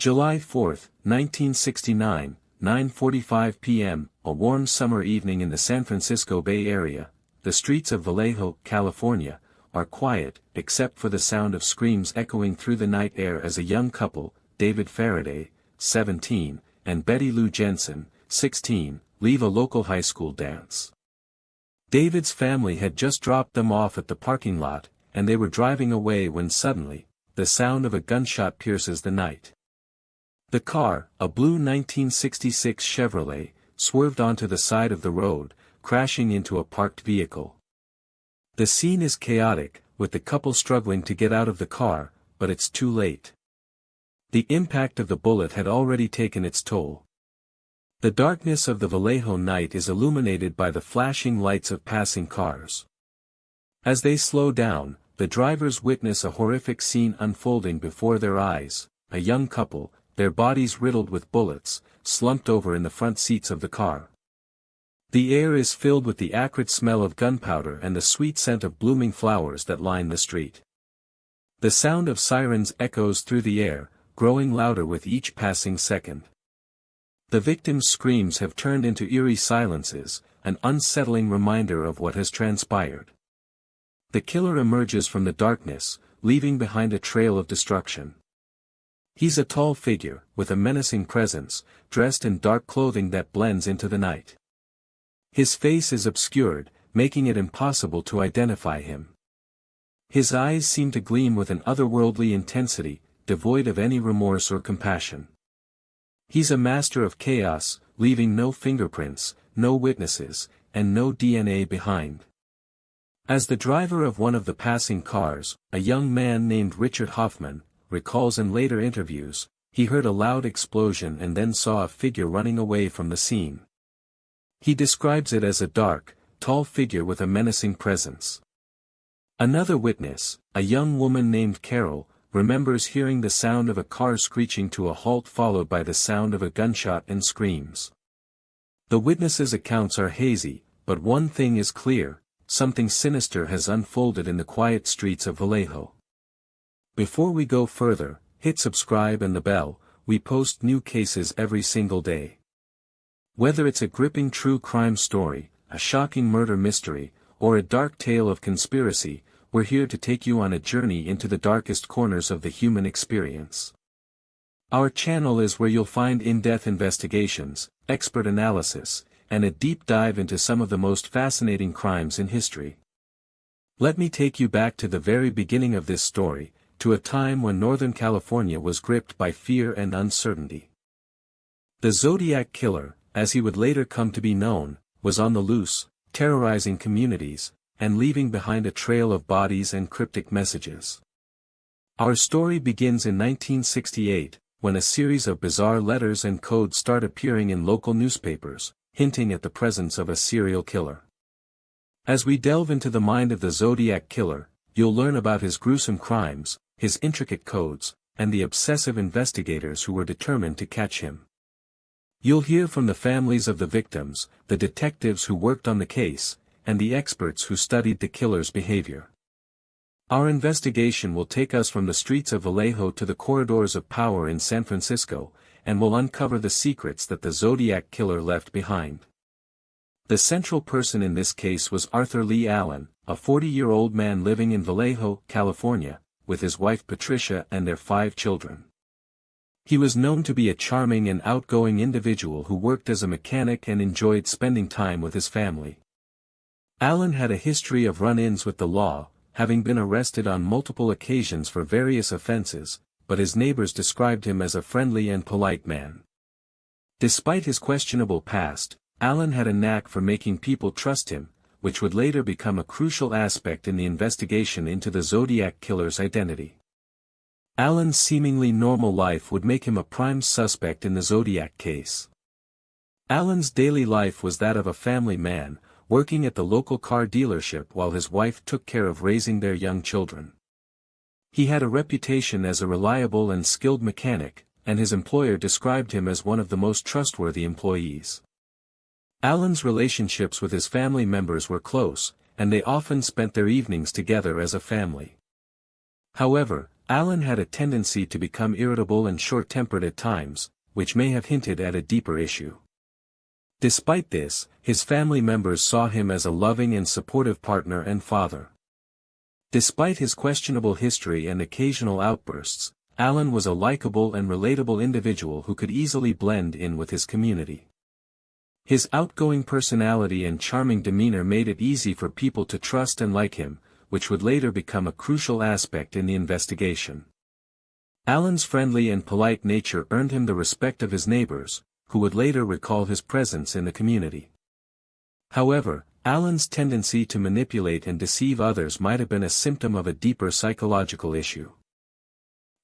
July 4, 1969, 9:45 p.m., a warm summer evening in the San Francisco Bay Area. The streets of Vallejo, California, are quiet, except for the sound of screams echoing through the night air as a young couple, David Faraday, 17, and Betty Lou Jensen, 16, leave a local high school dance. David's family had just dropped them off at the parking lot, and they were driving away when suddenly, the sound of a gunshot pierces the night. The car, a blue 1966 Chevrolet, swerved onto the side of the road, crashing into a parked vehicle. The scene is chaotic, with the couple struggling to get out of the car, but it's too late. The impact of the bullet had already taken its toll. The darkness of the Vallejo night is illuminated by the flashing lights of passing cars. As they slow down, the drivers witness a horrific scene unfolding before their eyes: a young couple, their bodies riddled with bullets, slumped over in the front seats of the car. The air is filled with the acrid smell of gunpowder and the sweet scent of blooming flowers that line the street. The sound of sirens echoes through the air, growing louder with each passing second. The victims' screams have turned into eerie silences, an unsettling reminder of what has transpired. The killer emerges from the darkness, leaving behind a trail of destruction. He's a tall figure, with a menacing presence, dressed in dark clothing that blends into the night. His face is obscured, making it impossible to identify him. His eyes seem to gleam with an otherworldly intensity, devoid of any remorse or compassion. He's a master of chaos, leaving no fingerprints, no witnesses, and no DNA behind. As the driver of one of the passing cars, a young man named Richard Hoffman, recalls in later interviews, he heard a loud explosion and then saw a figure running away from the scene. He describes it as a dark, tall figure with a menacing presence. Another witness, a young woman named Carol, remembers hearing the sound of a car screeching to a halt followed by the sound of a gunshot and screams. The witnesses' accounts are hazy, but one thing is clear: something sinister has unfolded in the quiet streets of Vallejo. Before we go further, hit subscribe and the bell. We post new cases every single day. Whether it's a gripping true crime story, a shocking murder mystery, or a dark tale of conspiracy, we're here to take you on a journey into the darkest corners of the human experience. Our channel is where you'll find in-depth investigations, expert analysis, and a deep dive into some of the most fascinating crimes in history. Let me take you back to the very beginning of this story, to a time when Northern California was gripped by fear and uncertainty. The Zodiac Killer, as he would later come to be known, was on the loose, terrorizing communities, and leaving behind a trail of bodies and cryptic messages. Our story begins in 1968, when a series of bizarre letters and codes start appearing in local newspapers, hinting at the presence of a serial killer. As we delve into the mind of the Zodiac Killer, you'll learn about his gruesome crimes, his intricate codes, and the obsessive investigators who were determined to catch him. You'll hear from the families of the victims, the detectives who worked on the case, and the experts who studied the killer's behavior. Our investigation will take us from the streets of Vallejo to the corridors of power in San Francisco, and will uncover the secrets that the Zodiac Killer left behind. The central person in this case was Arthur Lee Allen, a 40-year-old man living in Vallejo, California, with his wife Patricia and their 5 children. He was known to be a charming and outgoing individual who worked as a mechanic and enjoyed spending time with his family. Allen had a history of run-ins with the law, having been arrested on multiple occasions for various offenses, but his neighbors described him as a friendly and polite man. Despite his questionable past, Allen had a knack for making people trust him, which would later become a crucial aspect in the investigation into the Zodiac Killer's identity. Allen's seemingly normal life would make him a prime suspect in the Zodiac case. Allen's daily life was that of a family man, working at the local car dealership while his wife took care of raising their young children. He had a reputation as a reliable and skilled mechanic, and his employer described him as one of the most trustworthy employees. Allen's relationships with his family members were close, and they often spent their evenings together as a family. However, Alan had a tendency to become irritable and short-tempered at times, which may have hinted at a deeper issue. Despite this, his family members saw him as a loving and supportive partner and father. Despite his questionable history and occasional outbursts, Alan was a likable and relatable individual who could easily blend in with his community. His outgoing personality and charming demeanor made it easy for people to trust and like him, which would later become a crucial aspect in the investigation. Alan's friendly and polite nature earned him the respect of his neighbors, who would later recall his presence in the community. However, Alan's tendency to manipulate and deceive others might have been a symptom of a deeper psychological issue.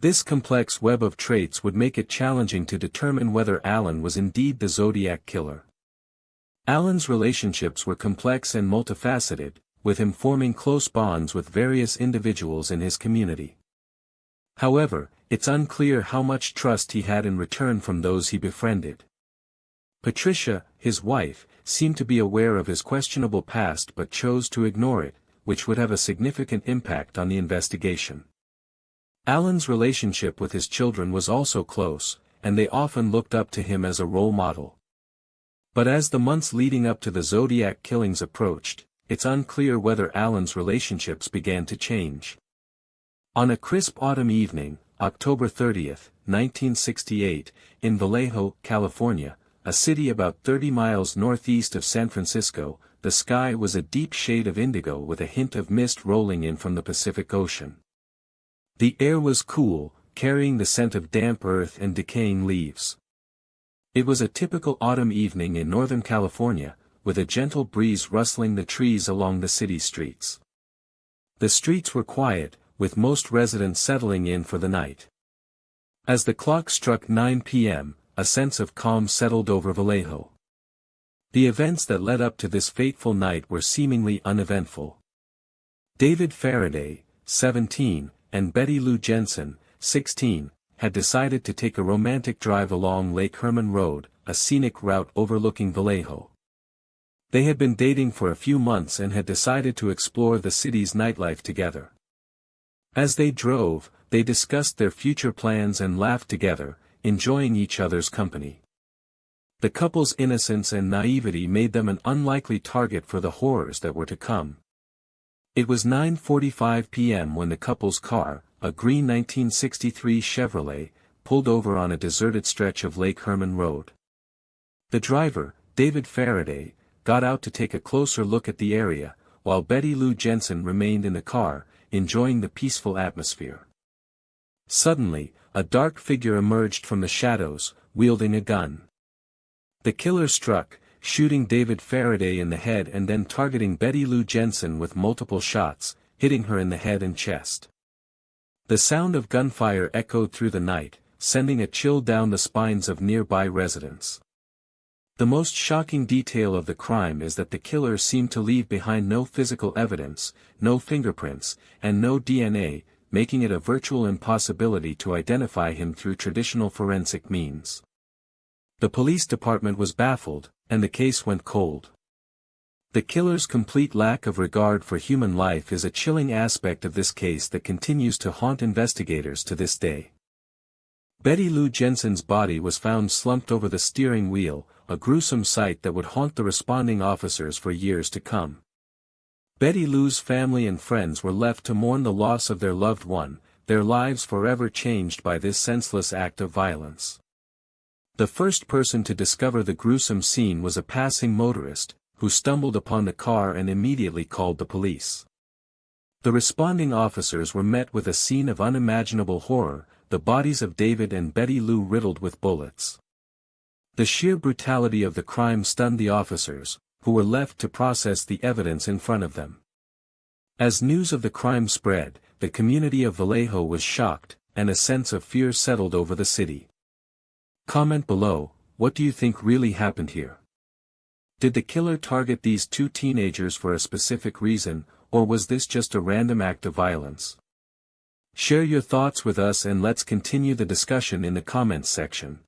This complex web of traits would make it challenging to determine whether Alan was indeed the Zodiac Killer. Alan's relationships were complex and multifaceted, with him forming close bonds with various individuals in his community. However, it's unclear how much trust he had in return from those he befriended. Patricia, his wife, seemed to be aware of his questionable past but chose to ignore it, which would have a significant impact on the investigation. Alan's relationship with his children was also close, and they often looked up to him as a role model. But as the months leading up to the Zodiac killings approached, it's unclear whether Alan's relationships began to change. On a crisp autumn evening, October 30, 1968, in Vallejo, California, a city about 30 miles northeast of San Francisco, the sky was a deep shade of indigo with a hint of mist rolling in from the Pacific Ocean. The air was cool, carrying the scent of damp earth and decaying leaves. It was a typical autumn evening in Northern California, with a gentle breeze rustling the trees along the city streets. The streets were quiet, with most residents settling in for the night. As the clock struck 9 p.m., a sense of calm settled over Vallejo. The events that led up to this fateful night were seemingly uneventful. David Faraday, 17, and Betty Lou Jensen, 16, had decided to take a romantic drive along Lake Herman Road, a scenic route overlooking Vallejo. They had been dating for a few months and had decided to explore the city's nightlife together. As they drove, they discussed their future plans and laughed together, enjoying each other's company. The couple's innocence and naivety made them an unlikely target for the horrors that were to come. It was 9:45 p.m. when the couple's car, a green 1963 Chevrolet, pulled over on a deserted stretch of Lake Herman Road. The driver, David Faraday, got out to take a closer look at the area, while Betty Lou Jensen remained in the car, enjoying the peaceful atmosphere. Suddenly, a dark figure emerged from the shadows, wielding a gun. The killer struck, shooting David Faraday in the head and then targeting Betty Lou Jensen with multiple shots, hitting her in the head and chest. The sound of gunfire echoed through the night, sending a chill down the spines of nearby residents. The most shocking detail of the crime is that the killer seemed to leave behind no physical evidence, no fingerprints, and no DNA, making it a virtual impossibility to identify him through traditional forensic means. The police department was baffled, and the case went cold. The killer's complete lack of regard for human life is a chilling aspect of this case that continues to haunt investigators to this day. Betty Lou Jensen's body was found slumped over the steering wheel, a gruesome sight that would haunt the responding officers for years to come. Betty Lou's family and friends were left to mourn the loss of their loved one, their lives forever changed by this senseless act of violence. The first person to discover the gruesome scene was a passing motorist, who stumbled upon the car and immediately called the police. The responding officers were met with a scene of unimaginable horror, the bodies of David and Betty Lou riddled with bullets. The sheer brutality of the crime stunned the officers, who were left to process the evidence in front of them. As news of the crime spread, the community of Vallejo was shocked, and a sense of fear settled over the city. Comment below, what do you think really happened here? Did the killer target these two teenagers for a specific reason, or was this just a random act of violence? Share your thoughts with us and let's continue the discussion in the comments section.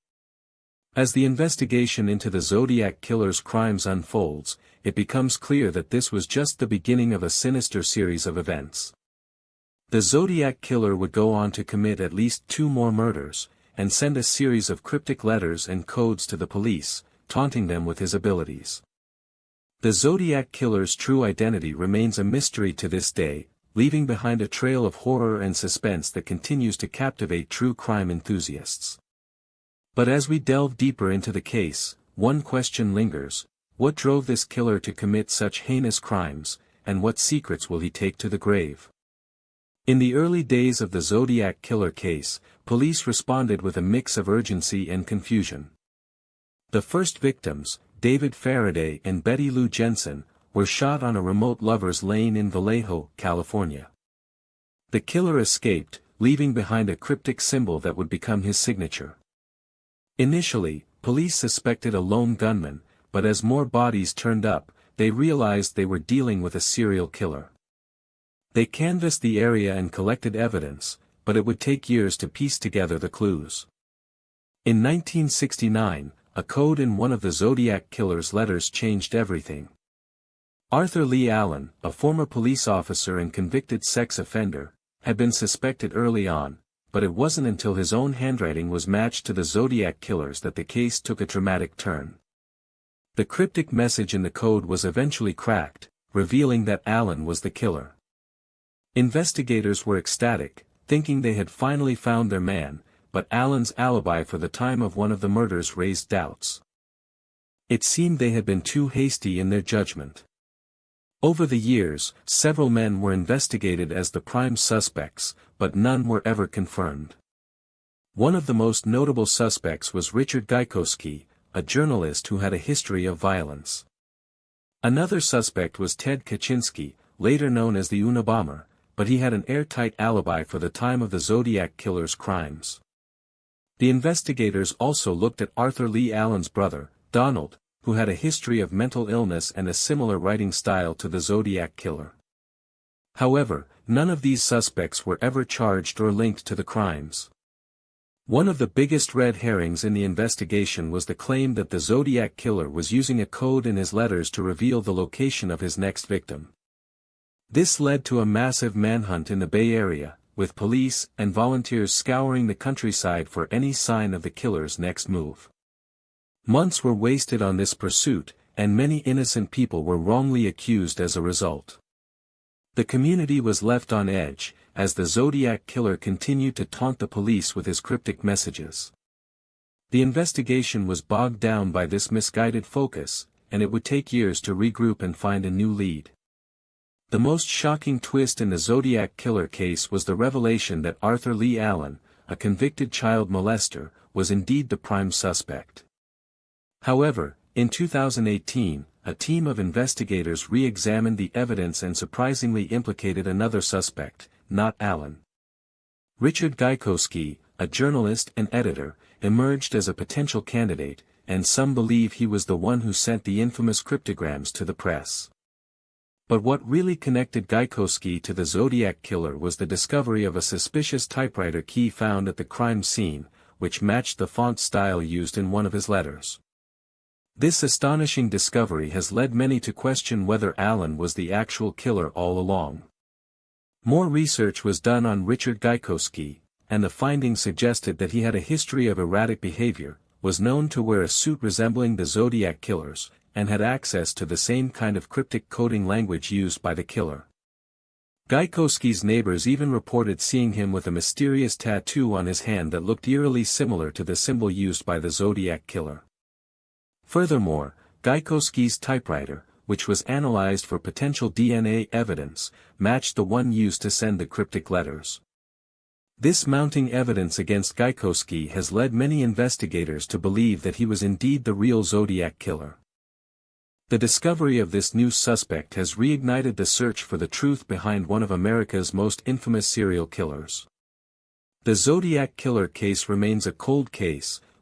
As the investigation into the Zodiac Killer's crimes unfolds, it becomes clear that this was just the beginning of a sinister series of events. The Zodiac Killer would go on to commit at least 2 more murders, and send a series of cryptic letters and codes to the police, taunting them with his abilities. The Zodiac Killer's true identity remains a mystery to this day, leaving behind a trail of horror and suspense that continues to captivate true crime enthusiasts. But as we delve deeper into the case, one question lingers: what drove this killer to commit such heinous crimes, and what secrets will he take to the grave? In the early days of the Zodiac Killer case, police responded with a mix of urgency and confusion. The first victims, David Faraday and Betty Lou Jensen, were shot on a remote lover's lane in Vallejo, California. The killer escaped, leaving behind a cryptic symbol that would become his signature. Initially, police suspected a lone gunman, but as more bodies turned up, they realized they were dealing with a serial killer. They canvassed the area and collected evidence, but it would take years to piece together the clues. In 1969, a code in one of the Zodiac Killer's letters changed everything. Arthur Lee Allen, a former police officer and convicted sex offender, had been suspected early on, but it wasn't until his own handwriting was matched to the Zodiac Killer's that the case took a dramatic turn. The cryptic message in the code was eventually cracked, revealing that Allen was the killer. Investigators were ecstatic, thinking they had finally found their man, but Allen's alibi for the time of one of the murders raised doubts. It seemed they had been too hasty in their judgment. Over the years, several men were investigated as the prime suspects, but none were ever confirmed. One of the most notable suspects was Richard Gajkowski, a journalist who had a history of violence. Another suspect was Ted Kaczynski, later known as the Unabomber, but he had an airtight alibi for the time of the Zodiac Killer's crimes. The investigators also looked at Arthur Lee Allen's brother, Donald, who had a history of mental illness and a similar writing style to the Zodiac Killer. However, none of these suspects were ever charged or linked to the crimes. One of the biggest red herrings in the investigation was the claim that the Zodiac Killer was using a code in his letters to reveal the location of his next victim. This led to a massive manhunt in the Bay Area, with police and volunteers scouring the countryside for any sign of the killer's next move. Months were wasted on this pursuit, and many innocent people were wrongly accused as a result. The community was left on edge, as the Zodiac Killer continued to taunt the police with his cryptic messages. The investigation was bogged down by this misguided focus, and it would take years to regroup and find a new lead. The most shocking twist in the Zodiac Killer case was the revelation that Arthur Lee Allen, a convicted child molester, was indeed the prime suspect. However, in 2018, a team of investigators re-examined the evidence and surprisingly implicated another suspect, not Allen. Richard Gajkowski, a journalist and editor, emerged as a potential candidate, and some believe he was the one who sent the infamous cryptograms to the press. But what really connected Gajkowski to the Zodiac Killer was the discovery of a suspicious typewriter key found at the crime scene, which matched the font style used in one of his letters. This astonishing discovery has led many to question whether Allen was the actual killer all along. More research was done on Richard Gajkowski, and the findings suggested that he had a history of erratic behavior, was known to wear a suit resembling the Zodiac Killer's, and had access to the same kind of cryptic coding language used by the killer. Gajkowski's neighbors even reported seeing him with a mysterious tattoo on his hand that looked eerily similar to the symbol used by the Zodiac Killer. Furthermore, Gajkowski's typewriter, which was analyzed for potential DNA evidence, matched the one used to send the cryptic letters. This mounting evidence against Gajkowski has led many investigators to believe that he was indeed the real Zodiac Killer. The discovery of this new suspect has reignited the search for the truth behind one of America's most infamous serial killers. The Zodiac Killer case remains a cold case,